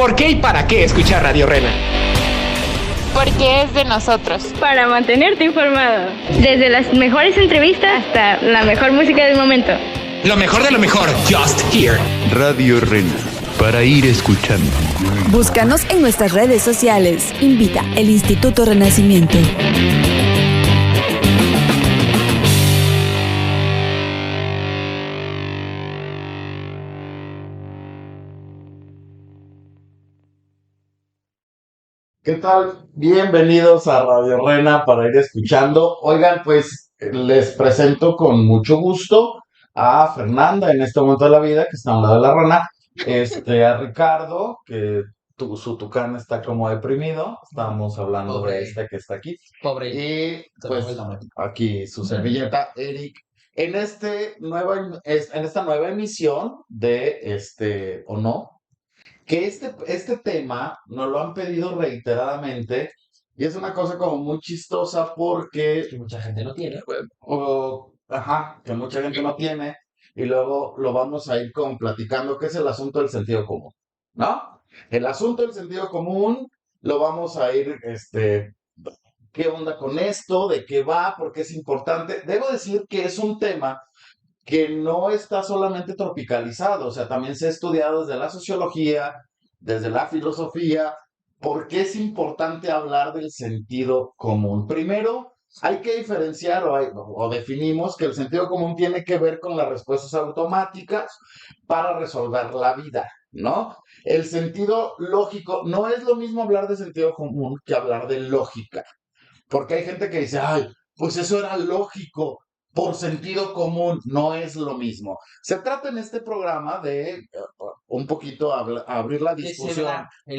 ¿Por qué y para qué escuchar Radio Rena? Porque es de nosotros. Para mantenerte informado. Desde las mejores entrevistas hasta la mejor música del momento. Lo mejor de lo mejor, just here. Radio Rena, para ir escuchando. Búscanos en nuestras redes sociales. Invita el Instituto Renacimiento. ¿Qué tal? Bienvenidos a Radio Rena para ir escuchando. Oigan, pues les presento con mucho gusto a Fernanda en este momento de la vida, que está a un lado de la rana, a Ricardo, que su tucán está como deprimido. Estábamos hablando Pobre. de este que está aquí. Pobre. Y pues aquí su servilleta, Eric. En esta nueva emisión de ¿O no? Que este tema nos lo han pedido reiteradamente y es una cosa como muy chistosa porque, Que mucha gente no tiene. que mucha gente no tiene y luego lo vamos a ir platicando, que es el asunto del sentido común, ¿no? El asunto del sentido común lo vamos a ir, ¿qué onda con esto? ¿De qué va? ¿Por qué es importante? Debo decir que es un tema que no está solamente tropicalizado, o sea, también se ha estudiado desde la sociología, desde la filosofía, porque es importante hablar del sentido común. Primero, hay que diferenciar o definimos que el sentido común tiene que ver con las respuestas automáticas para resolver la vida, ¿no? El sentido lógico, no es lo mismo hablar de sentido común que hablar de lógica, porque hay gente que dice, ay, pues eso era lógico, por sentido común, no es lo mismo. Se trata en este programa de un poquito abrir la discusión.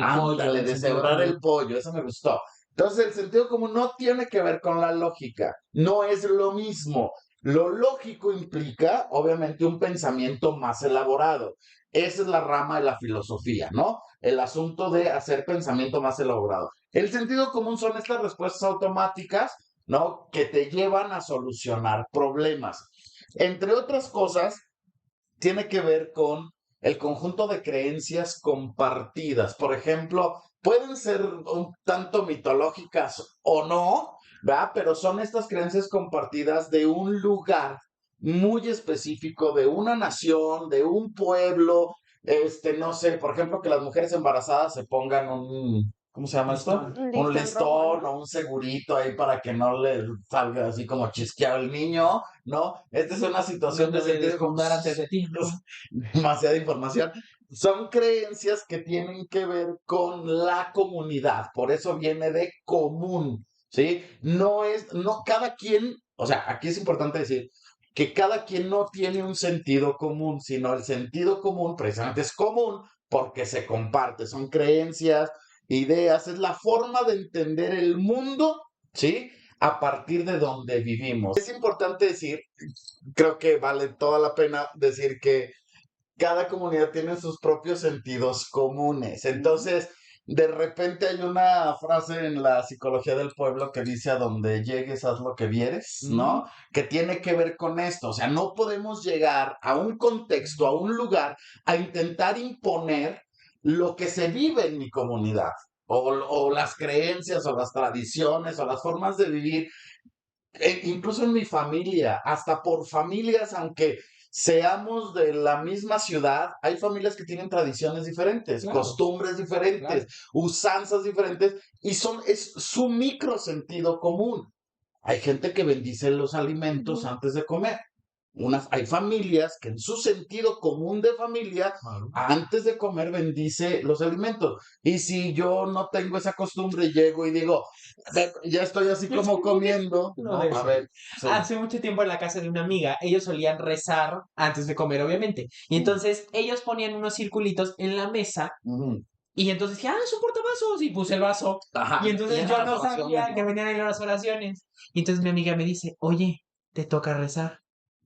Ándale, deshebrar el pollo, eso me gustó. Entonces, el sentido común no tiene que ver con la lógica, no es lo mismo. Lo lógico implica, obviamente, un pensamiento más elaborado. Esa es la rama de la filosofía, ¿no? El asunto de hacer pensamiento más elaborado. El sentido común son estas respuestas automáticas, ¿no? Que te llevan a solucionar problemas. Entre otras cosas, tiene que ver con el conjunto de creencias compartidas. Por ejemplo, pueden ser un tanto mitológicas o no, ¿verdad? Pero son estas creencias compartidas de un lugar muy específico, de una nación, de un pueblo, no sé, por ejemplo, que las mujeres embarazadas se pongan ¿cómo se llama esto? Un listón o un segurito ahí para que no le salga así como chisqueado el niño, ¿no? Esta es una situación de sentido común antes de ti, ¿no? Demasiada información. Son creencias que tienen que ver con la comunidad, por eso viene de común, ¿sí? No, cada quien, o sea, aquí es importante decir que cada quien no tiene un sentido común, sino el sentido común precisamente es común porque se comparte, son creencias, ideas, es la forma de entender el mundo, ¿sí? A partir de donde vivimos. Es importante decir, creo que vale toda la pena decir que cada comunidad tiene sus propios sentidos comunes. Entonces, de repente hay una frase en la psicología del pueblo que dice: a donde llegues, haz lo que vieres, ¿no? Que tiene que ver con esto. O sea, no podemos llegar a un contexto, a un lugar, a intentar imponer lo que se vive en mi comunidad, o las creencias, o las tradiciones, o las formas de vivir, incluso en mi familia, hasta por familias, aunque seamos de la misma ciudad, hay familias que tienen tradiciones diferentes, Claro. costumbres diferentes, usanzas diferentes, y es su micro sentido común. Hay gente que bendice los alimentos antes de comer. Hay familias que en su sentido común de familia, antes de comer, bendice los alimentos. Y si yo no tengo esa costumbre, llego y digo, ya estoy así como comiendo, No, ¿no? debe A ser. ver, sí. Hace mucho tiempo en la casa de una amiga, ellos solían rezar antes de comer, obviamente. Y entonces ellos ponían unos circulitos en la mesa. Ujú. Y entonces dije, es un portavasos. Y puse el vaso. Ajá. Y entonces eran yo las no oraciones, sabía ¿no? que venían en las oraciones. Y entonces mi amiga me dice, oye, te toca rezar.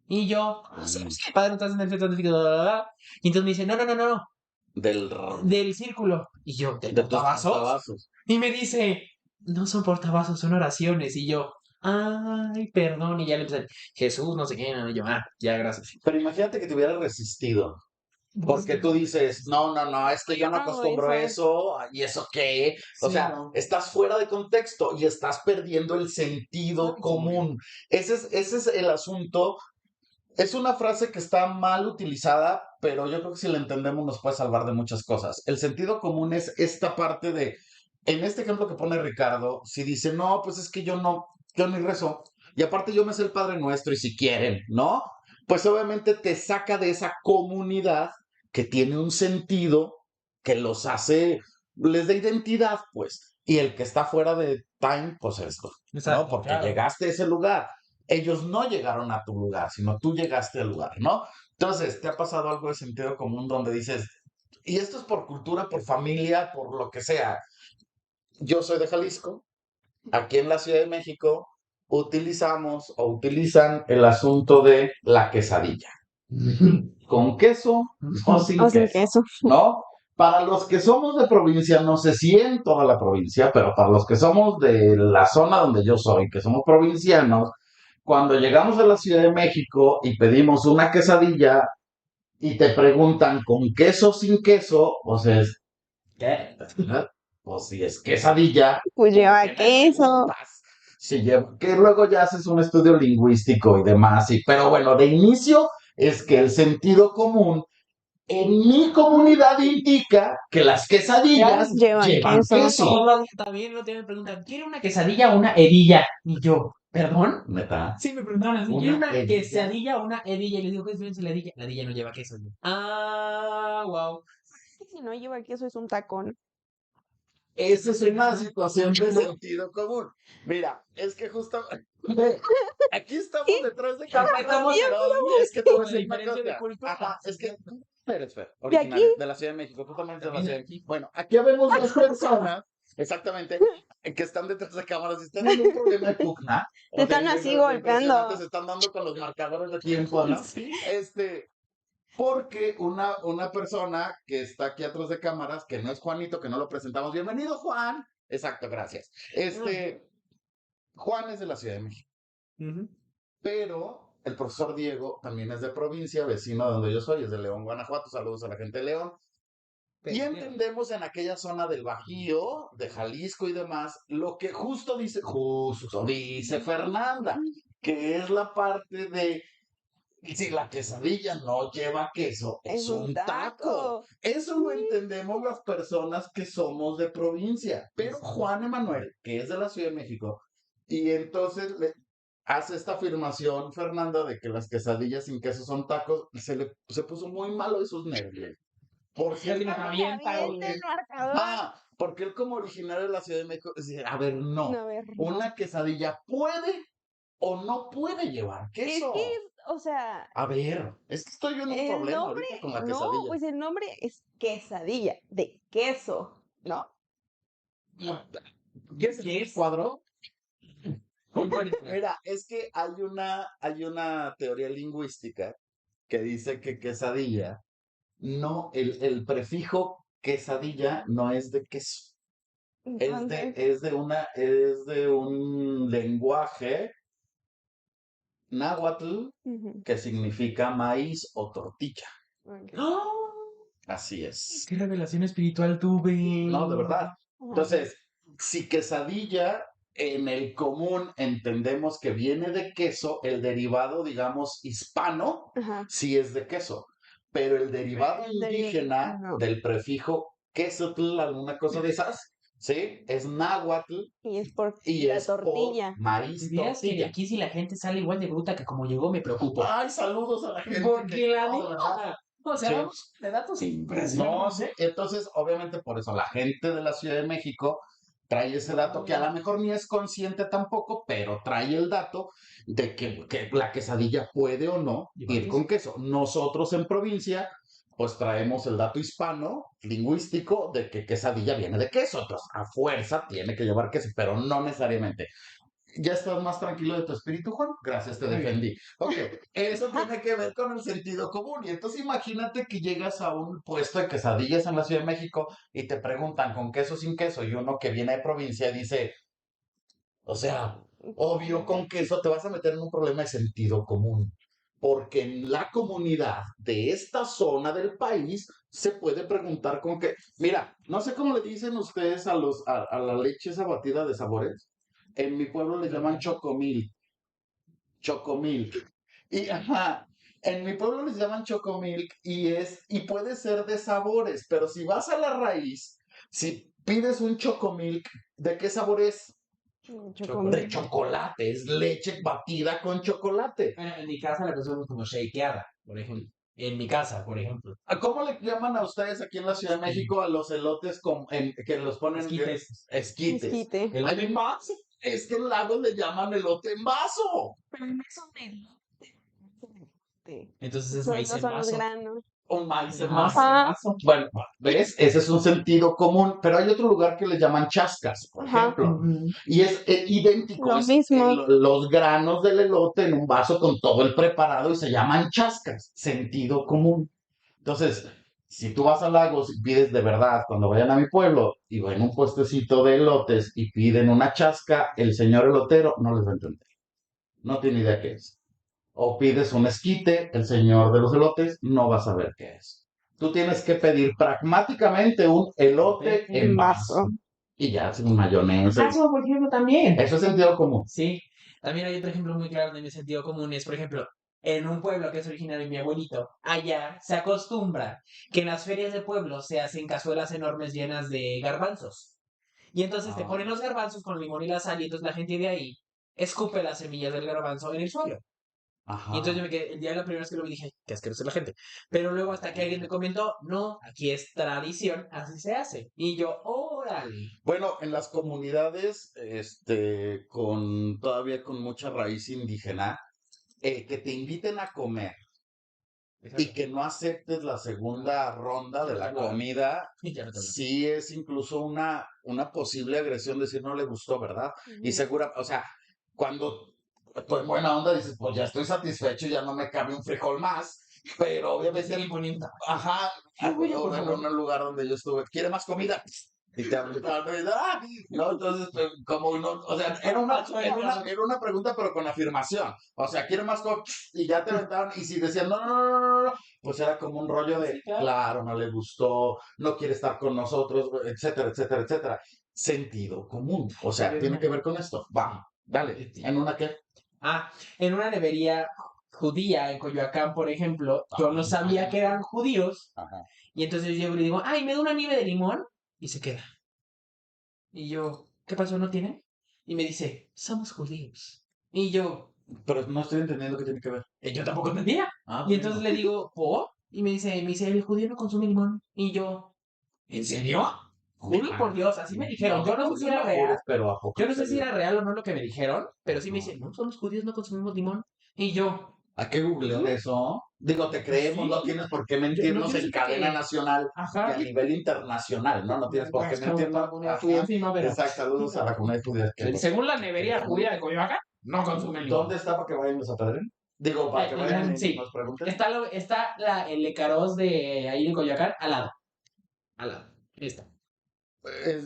Y yo, sí, padre, no estás en el centro de... Y entonces me dice, no. Del Del círculo. Y yo, ¿del de tus portavasos? portavasos. Y me dice, no son portavasos, son oraciones. Y yo, ay, perdón. Y ya le empecé, Jesús, no sé qué. Y yo, ya, gracias. Pero imagínate que te hubieras resistido. Porque tú dices, no, es que yo no No, acostumbro eso, ¿y eso qué? O Sí, sea, no. estás fuera de contexto y estás perdiendo el sentido común. Ese es el asunto. Es una frase que está mal utilizada, pero yo creo que si la entendemos nos puede salvar de muchas cosas. El sentido común es esta parte de, en este ejemplo que pone Ricardo, si dice, no, pues es que yo ni rezo, y aparte yo me sé el Padre Nuestro y si quieren, ¿no? Pues obviamente te saca de esa comunidad que tiene un sentido que los hace, les da identidad, pues. Y el que está fuera de time, pues esto, ¿no? Exacto, Porque claro. llegaste a ese lugar. Ellos no llegaron a tu lugar, sino tú llegaste al lugar, ¿no? Entonces, ¿te ha pasado algo de sentido común donde dices, y esto es por cultura, por familia, por lo que sea? Yo soy de Jalisco, aquí en la Ciudad de México utilizamos o utilizan el asunto de la quesadilla. ¿Con queso o sin O sin queso? queso. ¿No? Para los que somos de provincia, no sé si en toda la provincia, pero para los que somos de la zona donde yo soy, que somos provincianos, cuando llegamos a la Ciudad de México y pedimos una quesadilla y te preguntan con queso o sin queso, pues es, ¿qué? Pues si es quesadilla, Pues ¿por lleva qué me queso. preguntas? Si lleva, que luego ya haces un estudio lingüístico y demás, pero bueno, de inicio es que el sentido común en mi comunidad indica que las quesadillas Llevan llevan queso. queso. También no te me preguntan, ¿quiere una quesadilla o una hebilla? Y yo, ¿perdón? ¿Neta? Sí, me preguntaron así, ¿Una ¿quiere una hebilla? quesadilla o una hebilla? Y les digo, ¿qué es diferencia la hebilla? La hebilla no lleva queso. Y yo, wow. Si no lleva queso es un tacón. Esa es una situación de sentido común. Mira, es que justo aquí estamos detrás de cámaras. Estamos- No, es que te voy a La decir una diferencia de cosa. cultura. Ajá, es que eres De originario aquí. de la Ciudad de México, justamente de la También de Ciudad de aquí. México. Bueno, aquí vemos dos personas, exactamente, que están detrás de cámaras y están en un problema de pugna. Te están así de golpeando. impresionante, se están dando con los marcadores de tiempo, ¿no? Sí. Porque una persona que está aquí atrás de cámaras, que no es Juanito, que no lo presentamos. Bienvenido, Juan. Exacto, gracias. Juan es de la Ciudad de México, Ujú. pero el profesor Diego también es de provincia, vecino de donde yo soy, es de León, Guanajuato. Saludos a la gente de León. Y entendemos en aquella zona del Bajío, de Jalisco y demás, lo que justo dice Fernanda, que es la parte de si la quesadilla no lleva queso, es un taco. Eso lo entendemos las personas que somos de provincia. Pero Juan Emanuel, que es de la Ciudad de México, y entonces le hace esta afirmación, Fernanda, de que las quesadillas sin queso son tacos, se puso muy malo de sus nervios. Porque Casi nos avienta, güey. Avienta el marcador. porque él como originario de la Ciudad de México, dice, a ver, no, A ver, no. una quesadilla puede o no puede llevar Es queso. que, o sea, A ver, es que estoy yo en un el problema nombre, ahorita con la no, quesadilla. pues el nombre es quesadilla, de queso, ¿no? ¿Quieres ¿Qué el es? cuadro? Mira, es que hay una teoría lingüística que dice que quesadilla, no, el prefijo quesadilla no es de queso. Entonces, Es de un lenguaje náhuatl ujú, que significa maíz o tortilla. ok. ¡Ah! Así es. ¡Qué revelación espiritual tuve! No, de verdad. Ajá. Entonces, si quesadilla en el común entendemos que viene de queso, el derivado, digamos, hispano, Ajá. sí es de queso. Pero el derivado indígena no. del prefijo quesotl, alguna cosa de esas, ¿sí? Es náhuatl Y es por y la es por tortilla. maíz ¿Vieras que de tortilla. aquí si la gente sale igual de bruta que como llegó, me preocupo? Ay, saludos a la gente. Porque la no, de verdad. neta, o sea, Sí. vamos de datos No, impresionantes. sí. Entonces, obviamente, por eso la gente de la Ciudad de México trae ese dato que a lo mejor ni es consciente tampoco, pero trae el dato de que la quesadilla puede o no Llevar ir queso. con queso. Nosotros en provincia, pues traemos el dato hispano, lingüístico, de que quesadilla viene de queso. Entonces, a fuerza tiene que llevar queso, pero no necesariamente. ¿Ya estás más tranquilo de tu espíritu, Juan? Gracias, te Muy bien. defendí. Ok, eso tiene que ver con el sentido común. Y entonces imagínate que llegas a un puesto de quesadillas en la Ciudad de México y te preguntan con queso o sin queso. Y uno que viene de provincia dice, o sea, obvio con queso te vas a meter en un problema de sentido común. porque en la comunidad de esta zona del país se puede preguntar con que, mira, no sé cómo le dicen ustedes a la leche esa batida de sabores. En mi pueblo le llaman chocomil, chocomilk. Y ajá, en mi pueblo les llaman chocomilk y puede ser de sabores, pero si vas a la raíz, si pides un chocomilk, ¿de qué sabor es? De chocolate, es leche batida con chocolate. Bueno, en mi casa la consumimos como shakeada, por ejemplo. En mi casa, por ejemplo. ¿Cómo le llaman a ustedes aquí en la Ciudad de México a los elotes que los ponen Esquites. esquites? Esquite. Hay más, es que en Lagos le llaman elote en vaso. Pero no son elote. Entonces es No maíz en son los vaso. granos. Un maíz en Maíz vaso. en Ajá. vaso. Bueno, ¿ves? Ese es un sentido común, pero hay otro lugar que le llaman chascas, por Ajá. ejemplo, y es idéntico, Lo es mismo. los granos del elote en un vaso con todo el preparado y se llaman chascas, sentido común. Entonces, si tú vas a Lagos y pides de verdad, cuando vayan a mi pueblo y van a un puestecito de elotes y piden una chasca, el señor elotero no les va a entender, no tiene idea qué es. O pides un esquite, el señor de los elotes no va a saber qué es. Tú tienes que pedir pragmáticamente un elote en En vaso. vaso. Y ya, sin mayonesa. Eso, por ejemplo, también. Eso es sentido común. Sí. También hay otro ejemplo muy claro de mi sentido común. Es, por ejemplo, en un pueblo que es originario de mi abuelito, allá se acostumbra que en las ferias de pueblo se hacen cazuelas enormes llenas de garbanzos. Y entonces te ponen los garbanzos con el limón y la sal, y entonces la gente de ahí escupe las semillas del garbanzo en el suelo. Y entonces yo me quedé, el día de la primera vez que lo vi dije, qué asqueroso es la gente. Pero luego hasta que alguien me comentó, no, aquí es tradición, así se hace. Y yo, órale. Bueno, en las comunidades, todavía con mucha raíz indígena, que te inviten a comer y que no aceptes la segunda ronda de la comida, Ya no te hablo. sí es incluso una posible agresión, decir no le gustó, ¿verdad? Y segura, o sea, cuando tú en buena onda dices, pues ya estoy satisfecho, ya no me cabe un frijol más, pero obviamente, Siguen poniendo. ajá, Por en favor. un lugar donde yo estuve, ¿quiere más comida? Y te aventaban, ¿no? Entonces, pues, como uno, o sea, era una pregunta, pero con afirmación. O sea, ¿quiere más comida? Y ya te aventaban, y si decían, no, no, no, no, no, no, pues era como un rollo de, Sí, claro. claro, no le gustó, no quiere estar con nosotros, etcétera, etcétera, etcétera. Sentido común. O sea, tiene que ver con esto. Va, dale. ¿En una qué? Ah, en una nevería judía en Coyoacán, por ejemplo, yo no sabía que eran judíos. Ajá. Y entonces yo llego y le digo, ay, ¿me da una nieve de limón? Y se queda. Y yo, ¿qué pasó? ¿No tiene? Y me dice, somos judíos. Y yo, Pero no estoy entendiendo qué tiene que ver. yo tampoco entendía. Ah, Y entonces le digo, ¿por? Y me dice, el judío no consume limón. Y yo, ¿en serio? Juro por Dios, así me dijeron. Yo no sé si era real. Pero ¿a poco Yo no en sé si serio? era real o no lo que me dijeron, pero sí me dicen, no, somos judíos, no consumimos limón. Y yo, ¿A qué googlear eso? Digo, te creemos, Sí. no tienes por qué no mentirnos tienes en que- cadena nacional y ajá. a nivel internacional, ¿no? No tienes por qué Es como mentirnos. la comunidad Ajá. judía encima, pero- Exacto, saludos a la comunidad judía. Según la nevería judía de Coyoacán, no consume limón. ¿Dónde está para que vayan los apedren? Digo, para que vayan y Sí. nos pregunten. Está el Lecaros de ahí de Coyoacán al lado. Al lado. Ahí está.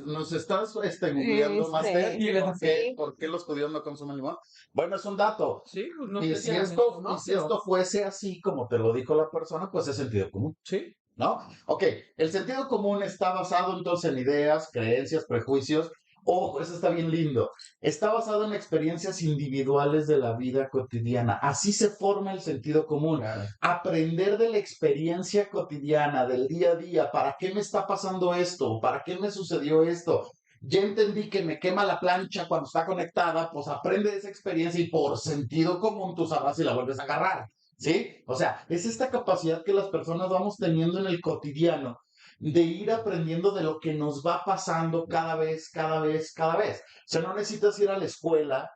¿Nos estás googleando, Master? Sí, le- ¿Por qué los judíos no consumen limón? Bueno, es un dato. Sí, pues no Y sé si era esto, ¿no? y si esto fuese así, como te lo dijo la persona, pues es sentido común. Sí. ¿No? Ok, el sentido común está basado entonces en ideas, creencias, prejuicios. Ojo, eso está bien lindo. Está basado en experiencias individuales de la vida cotidiana. Así se forma el sentido común. Claro. Aprender de la experiencia cotidiana, del día a día. ¿Para qué me está pasando esto? ¿Para qué me sucedió esto? Ya entendí que me quema la plancha cuando está conectada, pues aprende de esa experiencia y por sentido común tú sabrás si la vuelves a agarrar. ¿Sí? O sea, es esta capacidad que las personas vamos teniendo en el cotidiano de ir aprendiendo de lo que nos va pasando cada vez, cada vez, cada vez. O sea, no necesitas ir a la escuela,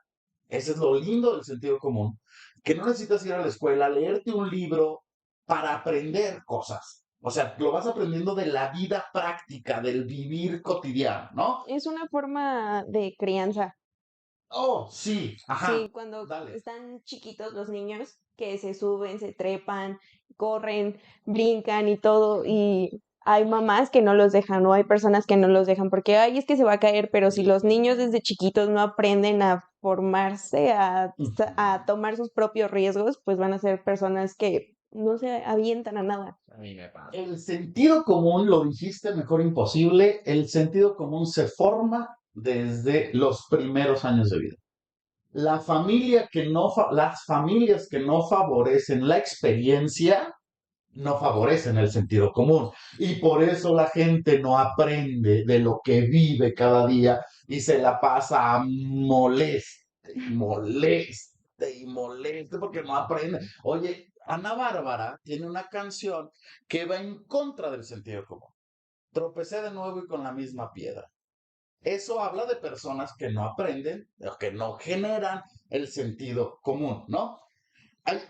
ese es lo lindo del sentido común, que no necesitas ir a la escuela, leerte un libro para aprender cosas. O sea, lo vas aprendiendo de la vida práctica, del vivir cotidiano, ¿no? Es una forma de crianza. Oh, sí, ajá. Sí, cuando Dale. están chiquitos los niños que se suben, se trepan, corren, brincan y todo, y hay mamás que no los dejan, o hay personas que no los dejan porque, ay, es que se va a caer, pero si los niños desde chiquitos no aprenden a formarse, a tomar sus propios riesgos, pues van a ser personas que no se avientan a nada. A mí me pasa. El sentido común, lo dijiste mejor imposible, el sentido común se forma desde los primeros años de vida. Las familias que no favorecen la experiencia no favorecen el sentido común. Y por eso la gente no aprende de lo que vive cada día y se la pasa moleste porque no aprende. Oye, Ana Bárbara tiene una canción que va en contra del sentido común. Tropecé de nuevo y con la misma piedra. Eso habla de personas que no aprenden, o que no generan el sentido común, ¿no?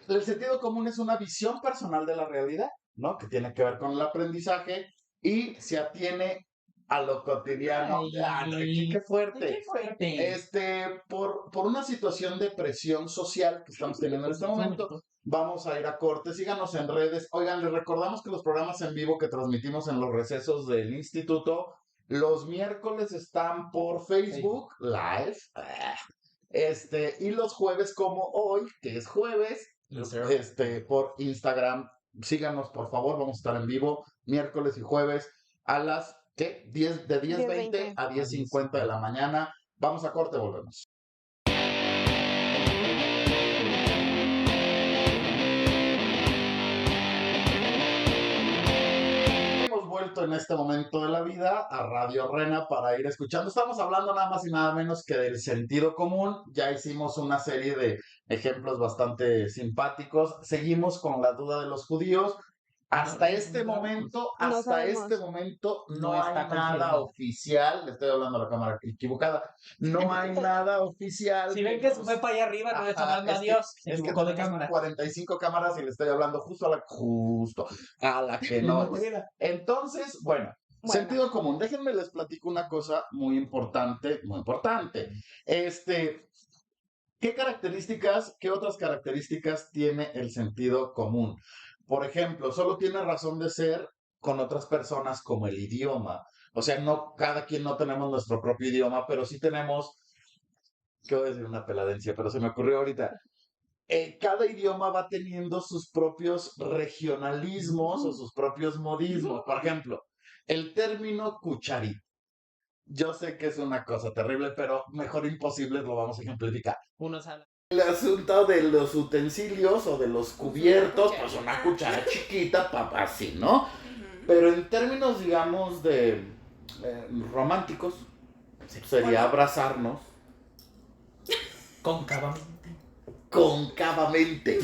El sentido común es una visión personal de la realidad, ¿no? Que tiene que ver con el aprendizaje y se atiene a lo cotidiano. ¡Qué fuerte! ¡Qué fuerte! Por una situación de presión social que estamos teniendo en este momento, vamos a ir a corte. Síganos en redes. Oigan, les recordamos que los programas en vivo que transmitimos en los recesos del instituto, los miércoles están por Facebook Live. Y los jueves como hoy, que es jueves, por Instagram. Síganos, por favor, vamos a estar en vivo miércoles y jueves a las, de 10:20 a 10:50 de la mañana. Vamos a corte, volvemos. Hemos vuelto en este momento de la vida a Radio Rena para ir escuchando. Estamos hablando nada más y nada menos que del sentido común. Ya hicimos una serie de ejemplos bastante simpáticos. Seguimos con la duda de los judíos. Hasta este momento no hay nada oficial. Le estoy hablando a la cámara equivocada. No hay nada oficial. Si ven que se fue para allá arriba, no le está hablando a Dios. Se equivocó de cámara. 45 cámaras y le estoy hablando justo a la que no. Entonces, bueno, sentido común. Déjenme les platico una cosa muy importante, muy importante. ¿Qué otras características tiene el sentido común? Por ejemplo, solo tiene razón de ser con otras personas como el idioma. O sea, no, cada quien no tenemos nuestro propio idioma, pero sí tenemos, ¿qué voy a decir? Una peladencia, pero se me ocurrió ahorita. Cada idioma va teniendo sus propios regionalismos o sus propios modismos. Por ejemplo, el término cucharita. Yo sé que es una cosa terrible, pero mejor imposible lo vamos a ejemplificar. Unos hablan. El asunto de los utensilios o de los cubiertos, pues una cuchara chiquita, así, ¿no? Pero en términos, digamos, de románticos, sería abrazarnos. Cóncavamente.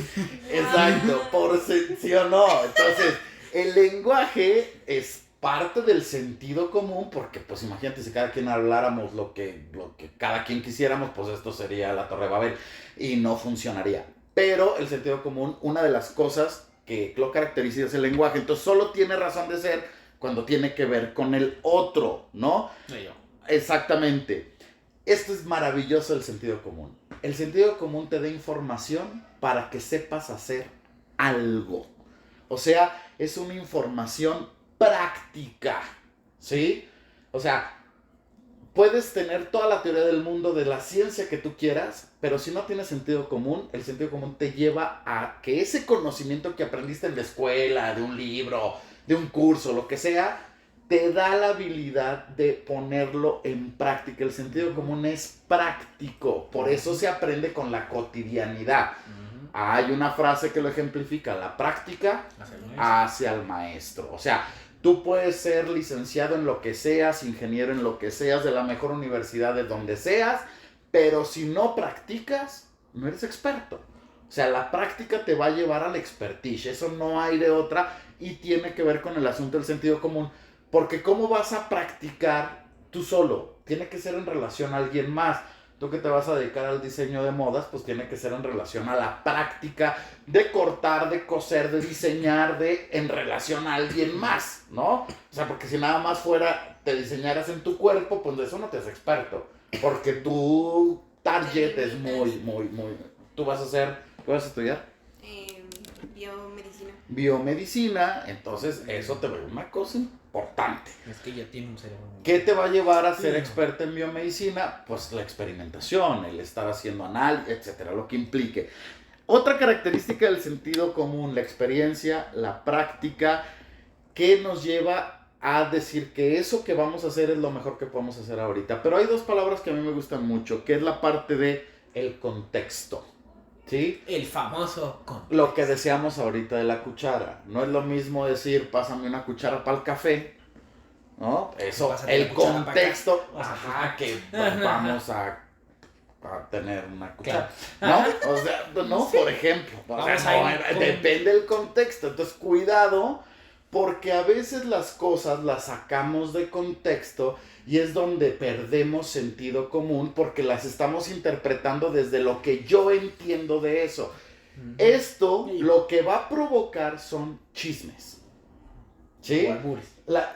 Exacto, ¿sí o no? Entonces, el lenguaje es parte del sentido común, porque pues imagínate si cada quien habláramos lo que cada quien quisiéramos, pues esto sería la Torre de Babel y no funcionaría. Pero el sentido común, una de las cosas que lo caracteriza es el lenguaje, entonces solo tiene razón de ser cuando tiene que ver con el otro, ¿no? Exactamente. Esto es maravilloso, el sentido común. El sentido común te da información para que sepas hacer algo. O sea, es una información práctica, ¿sí? O sea, puedes tener toda la teoría del mundo de la ciencia que tú quieras, pero si no tienes sentido común, el sentido común te lleva a que ese conocimiento que aprendiste en la escuela, de un libro, de un curso, lo que sea, te da la habilidad de ponerlo en práctica. El sentido común es práctico, por eso se aprende con la cotidianidad. Hay una frase que lo ejemplifica: la práctica hacia el maestro. O sea, tú puedes ser licenciado en lo que seas, ingeniero en lo que seas, de la mejor universidad de donde seas, pero si no practicas, no eres experto. O sea, la práctica te va a llevar al expertise, eso no hay de otra, y tiene que ver con el asunto del sentido común, porque ¿cómo vas a practicar tú solo? Tiene que ser en relación a alguien más. Tú que te vas a dedicar al diseño de modas, pues tiene que ser en relación a la práctica de cortar, de coser, de diseñar, en relación a alguien más, ¿no? O sea, porque si nada más te diseñaras en tu cuerpo, pues de eso no te haces experto. Porque tu target es muy... ¿Tú vas a estudiar? Biomedicina, entonces eso te va a una cosa importante. Es que ya tiene un cerebro. ¿Qué te va a llevar a ser experta en biomedicina? Pues la experimentación, el estar haciendo análisis, etcétera, lo que implique. Otra característica del sentido común, la experiencia, la práctica, que nos lleva a decir que eso que vamos a hacer es lo mejor que podemos hacer ahorita. Pero hay dos palabras que a mí me gustan mucho, que es la parte de el contexto. ¿Sí? El famoso contexto. Lo que decíamos ahorita de la cuchara. No es lo mismo decir, pásame una cuchara para el café, ¿no? Eso, Pásate el la cuchara contexto, pa' acá. ajá, que vamos a tener una cuchara, ¿no? O sea, no, por ejemplo, o sea, Vamos a ir con- depende del contexto. Entonces, cuidado, porque a veces las cosas las sacamos de contexto y es donde perdemos sentido común porque las estamos interpretando desde lo que yo entiendo de eso. Esto lo que va a provocar son chismes. ¿Sí? O albures.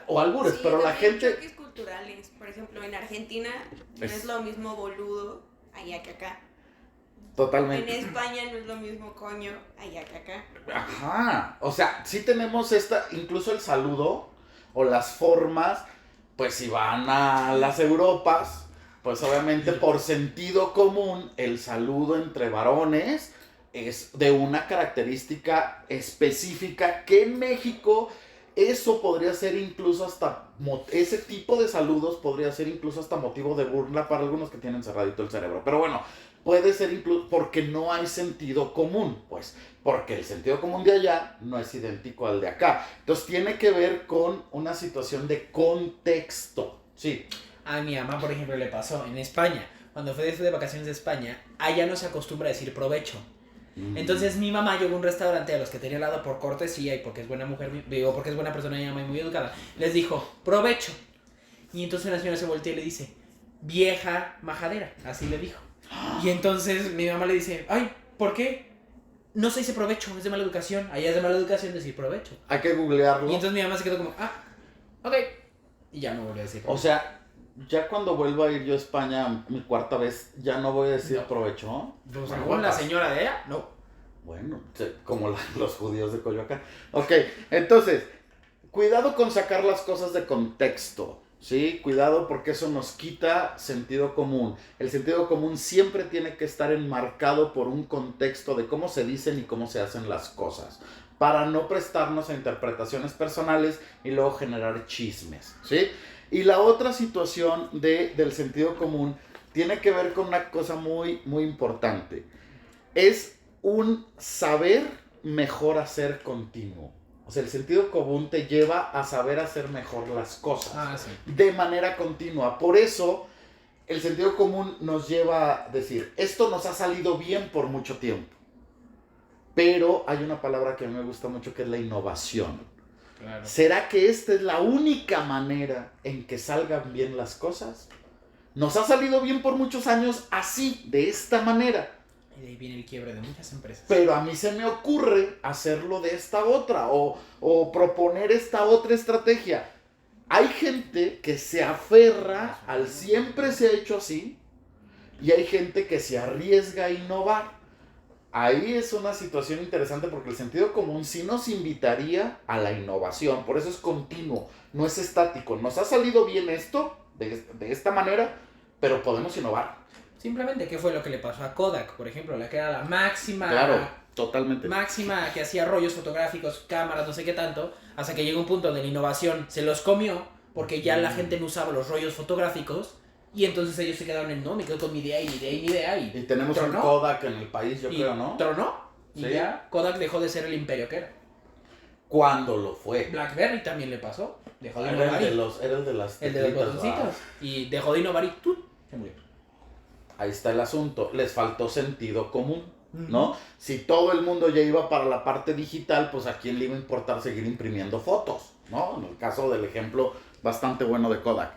O albures, pero la gente... Choques culturales. Por ejemplo, en Argentina no Es- es lo mismo boludo allá que acá. En Totalmente. España no es lo mismo coño allá que acá. Ajá. O sea, sí tenemos incluso el saludo o las formas, pues si van a las Europas, pues obviamente por sentido común, el saludo entre varones es de una característica específica que en México eso podría ser incluso hasta, ese tipo de saludos podría ser incluso hasta motivo de burla para algunos que tienen cerradito el cerebro. Pero bueno, puede ser incluso porque no hay sentido común, pues, porque el sentido común de allá no es idéntico al de acá. Entonces tiene que ver con una situación de contexto, sí. A mi mamá, por ejemplo, le pasó en España. Cuando fue de vacaciones de España, allá no se acostumbra a decir provecho. Entonces mi mamá llegó a un restaurante a los que tenía al lado por cortesía y porque es buena mujer, digo, porque es buena persona y muy educada, les dijo, provecho. Y entonces una señora se voltea y le dice, vieja majadera, así le dijo. Y entonces mi mamá le dice, ay, ¿por qué? No se dice provecho, es de mala educación. Allá es de mala educación decir provecho. Hay que googlearlo. Y entonces mi mamá se quedó como, ok. Y ya no volvió a decir provecho. O sea, ya cuando vuelva a ir yo a España mi cuarta vez, ya no voy a decir provecho, ¿no? Pues, según la señora de ella, no. Bueno, como los judíos de Coyoacán. Ok, entonces, cuidado con sacar las cosas de contexto, ¿sí? Cuidado porque eso nos quita sentido común. El sentido común siempre tiene que estar enmarcado por un contexto de cómo se dicen y cómo se hacen las cosas, para no prestarnos a interpretaciones personales y luego generar chismes, ¿sí? Y la otra situación del sentido común tiene que ver con una cosa muy, muy importante. Es un saber mejor hacer continuo. O sea, el sentido común te lleva a saber hacer mejor las cosas Sí. de manera continua. Por eso, el sentido común nos lleva a decir, esto nos ha salido bien por mucho tiempo. Pero hay una palabra que a mí me gusta mucho que es la innovación. Claro. ¿Será que esta es la única manera en que salgan bien las cosas? Nos ha salido bien por muchos años así, de esta manera. Y de ahí viene el quiebre de muchas empresas. Pero a mí se me ocurre hacerlo de esta otra o proponer esta otra estrategia. Hay gente que se aferra al siempre se ha hecho así y hay gente que se arriesga a innovar. Ahí es una situación interesante porque el sentido común sí nos invitaría a la innovación. Por eso es continuo, no es estático. Nos ha salido bien esto de esta manera, pero podemos innovar. Simplemente, ¿qué fue lo que le pasó a Kodak, por ejemplo? La que era la máxima... Claro, totalmente. Máxima, que hacía rollos fotográficos, cámaras, no sé qué tanto, hasta que llegó un punto donde la innovación se los comió, porque ya la gente no usaba los rollos fotográficos, y entonces ellos se quedaron en, no, me quedo con mi idea y mi idea y mi idea, y tenemos tronó. un Kodak en el país, yo creo, ¿no? Tronó, y Sí. ya Kodak dejó de ser el imperio que era. Cuando lo fue. BlackBerry también le pasó, dejó de Era innovar. el de los El de los teclitas, botoncitos, ¿verdad? y dejó de innovar y ¡tut! Se murió. Ahí está el asunto. Les faltó sentido común, ¿no? Si todo el mundo ya iba para la parte digital, pues a quién le iba a importar seguir imprimiendo fotos, ¿no? En el caso del ejemplo bastante bueno de Kodak.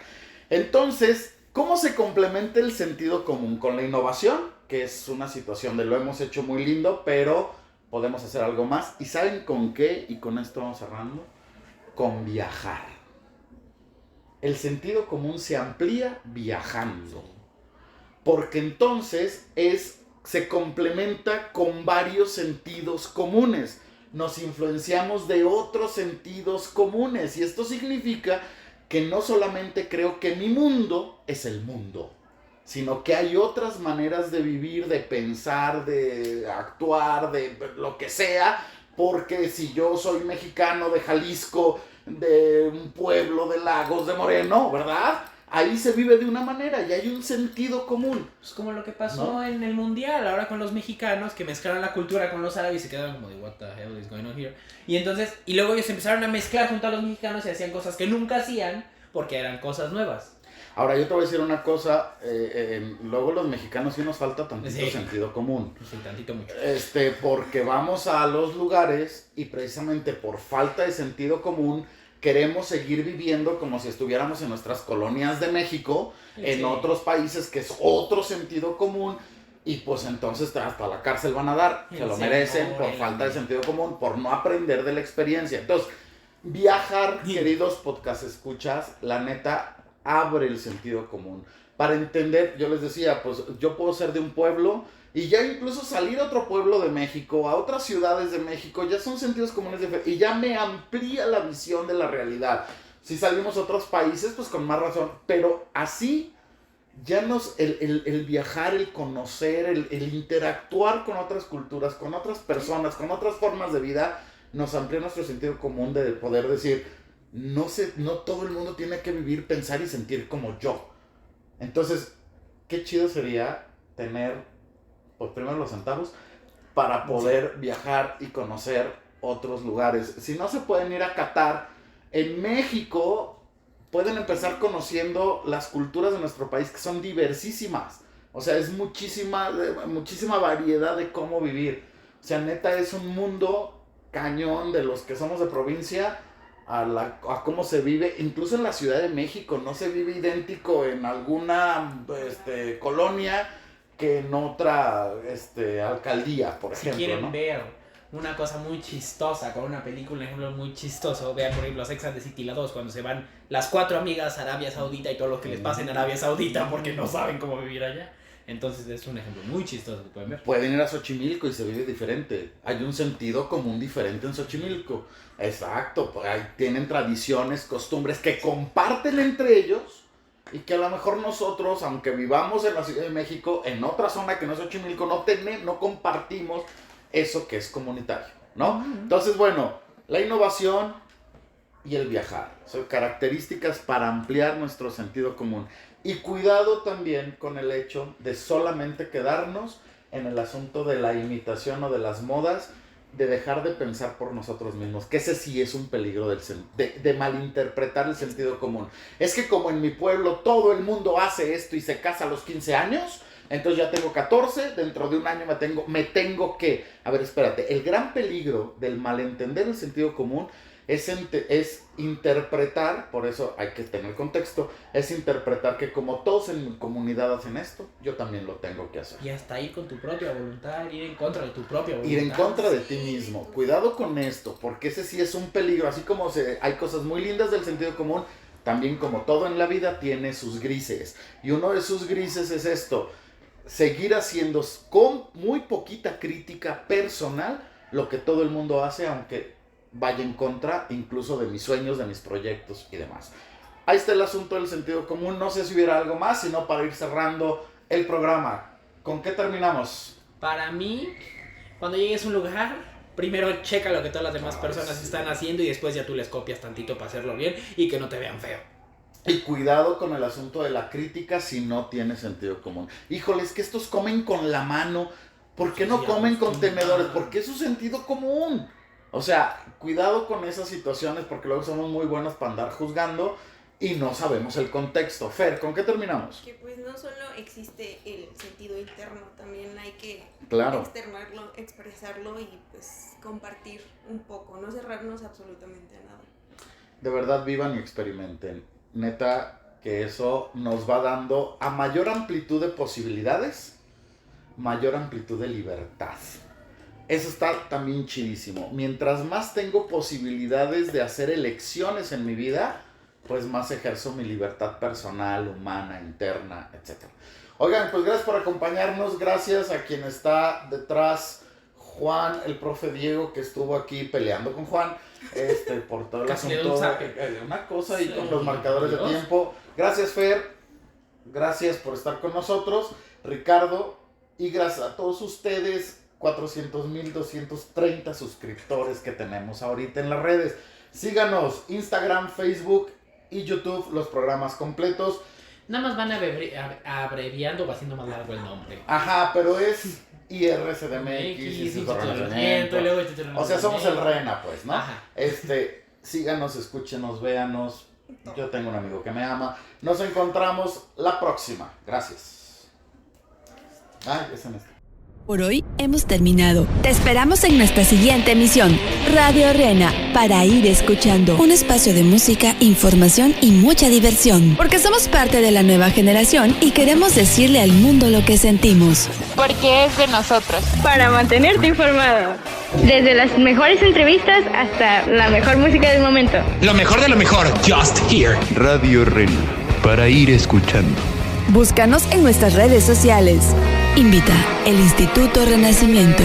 Entonces, ¿cómo se complementa el sentido común con la innovación? Que es una situación de lo hemos hecho muy lindo, pero podemos hacer algo más. ¿Y saben con qué? Y con esto vamos cerrando. Con viajar. El sentido común se amplía viajando. Porque entonces se complementa con varios sentidos comunes. nos influenciamos de otros sentidos comunes. Y esto significa que no solamente creo que mi mundo es el mundo, sino que hay otras maneras de vivir, de pensar, de actuar, de lo que sea, porque si yo soy mexicano de Jalisco, de un pueblo de Lagos de Moreno, ¿verdad? Ahí se vive de una manera y hay un sentido común. Es como lo que pasó ¿No? en el Mundial, ahora con los mexicanos que mezclaron la cultura con los árabes y se quedaron como de what the hell is going on here. Y entonces, y luego ellos empezaron a mezclar junto a los mexicanos y hacían cosas que nunca hacían porque eran cosas nuevas. Ahora, yo te voy a decir una cosa, luego los mexicanos sí nos falta tantito Sí. sentido común. Sí, tantito mucho. Porque vamos a los lugares y precisamente por falta de sentido común queremos seguir viviendo como si estuviéramos en nuestras colonias de México, en Sí. otros países que es otro sentido común, y pues entonces hasta la cárcel van a dar, se lo Sí, merecen no, por falta de sentido común, por no aprender de la experiencia. Entonces, viajar, Sí. queridos podcast escuchas, la neta abre el sentido común. Para entender, yo les decía, pues yo puedo ser de un pueblo y ya incluso salir a otro pueblo de México, a otras ciudades de México, ya son sentidos comunes diferentes y ya me amplía la visión de la realidad. Si salimos a otros países, pues con más razón, pero así ya el viajar, el conocer, el interactuar con otras culturas, con otras personas, con otras formas de vida, nos amplía nuestro sentido común de poder decir, no todo el mundo tiene que vivir, pensar y sentir como yo. Entonces, qué chido sería tener, pues primero los centavos, para poder viajar y conocer otros lugares. Si no se pueden ir a Qatar, en México pueden empezar conociendo las culturas de nuestro país, que son diversísimas. O sea, es muchísima variedad de cómo vivir. O sea, neta, es un mundo cañón de los que somos de provincia a cómo se vive, incluso en la Ciudad de México. No se vive idéntico en alguna colonia que en otra alcaldía, por Si ejemplo, quieren ¿no? ver una cosa muy chistosa con una película, un ejemplo muy chistoso, vean por ejemplo Sex and the City, la 2, cuando se van las 4 amigas a Arabia Saudita y todo lo que les pasa en Arabia Saudita porque no saben cómo vivir allá. Entonces es un ejemplo muy chistoso que pueden ver. Pueden ir a Xochimilco y se vive diferente. Hay un sentido común diferente en Xochimilco. Exacto, pues ahí tienen tradiciones, costumbres que comparten entre ellos y que a lo mejor nosotros, aunque vivamos en la Ciudad de México, en otra zona que no es Xochimilco, no compartimos eso que es comunitario, ¿no? Entonces, bueno, la innovación y el viajar son características para ampliar nuestro sentido común. Y cuidado también con el hecho de solamente quedarnos en el asunto de la imitación o de las modas, de dejar de pensar por nosotros mismos, que ese sí es un peligro de malinterpretar el sentido común. Es que como en mi pueblo todo el mundo hace esto y se casa a los 15 años, entonces ya tengo 14, dentro de un año me tengo que... A ver, espérate, el gran peligro del malentender el sentido común es interpretar, por eso hay que tener contexto, es interpretar que como todos en mi comunidad hacen esto, yo también lo tengo que hacer. Y hasta ir con tu propia voluntad, ir en contra de tu propia voluntad. Ir en contra de ti mismo. Cuidado con esto, porque ese sí es un peligro. Así como hay cosas muy lindas del sentido común, también como todo en la vida tiene sus grises. Y uno de sus grises es esto, seguir haciendo con muy poquita crítica personal lo que todo el mundo hace, aunque vaya en contra incluso de mis sueños, de mis proyectos y demás. Ahí está el asunto del sentido común. No sé si hubiera algo más, sino para ir cerrando el programa. ¿Con qué terminamos? Para mí, cuando llegues a un lugar, primero checa lo que todas las demás personas están haciendo y después ya tú les copias tantito para hacerlo bien y que no te vean feo. Y cuidado con el asunto de la crítica si no tiene sentido común. Híjole, es que estos comen con la mano. ¿Por qué no comen con tenedores? Porque es su sentido común. O sea, cuidado con esas situaciones porque luego somos muy buenos para andar juzgando y no sabemos el contexto. Fer, ¿con qué terminamos? Que pues no solo existe el sentido interno, también hay que Claro. externarlo, expresarlo y pues compartir un poco, no cerrarnos absolutamente a nada. De verdad, vivan y experimenten. Neta, que eso nos va dando a mayor amplitud de posibilidades, mayor amplitud de libertad. Eso está también chidísimo. Mientras más tengo posibilidades de hacer elecciones en mi vida, pues más ejerzo mi libertad personal, humana, interna, etc. Oigan, pues gracias por acompañarnos. Gracias a quien está detrás Juan, el profe Diego, que estuvo aquí peleando con Juan, por todo el Casi le da asunto, un zape. una cosa ahí Sí, con los marcadores de Dios. tiempo. Gracias, Fer, gracias por estar con nosotros, Ricardo, y gracias a todos ustedes, 400,230 suscriptores que tenemos ahorita en las redes. Síganos, Instagram, Facebook y YouTube, los programas completos. Nada más van abreviando o haciendo más largo el nombre. Ajá, pero es IRCDMX, Instituto de Renacimiento. O sea, somos el RENA, pues, ¿no? Ajá. Síganos, escúchenos, véanos. Yo tengo un amigo que me ama. Nos encontramos la próxima. Gracias. Ay, es en este. Por hoy hemos terminado. Te esperamos en nuestra siguiente emisión, Radio Rena, para ir escuchando. Un espacio de música, información y mucha diversión. Porque somos parte de la nueva generación y queremos decirle al mundo lo que sentimos. Porque es de nosotros. Para mantenerte informado. Desde las mejores entrevistas hasta la mejor música del momento. Lo mejor de lo mejor, just here. Radio Rena, para ir escuchando. Búscanos en nuestras redes sociales. Invita el Instituto Renacimiento.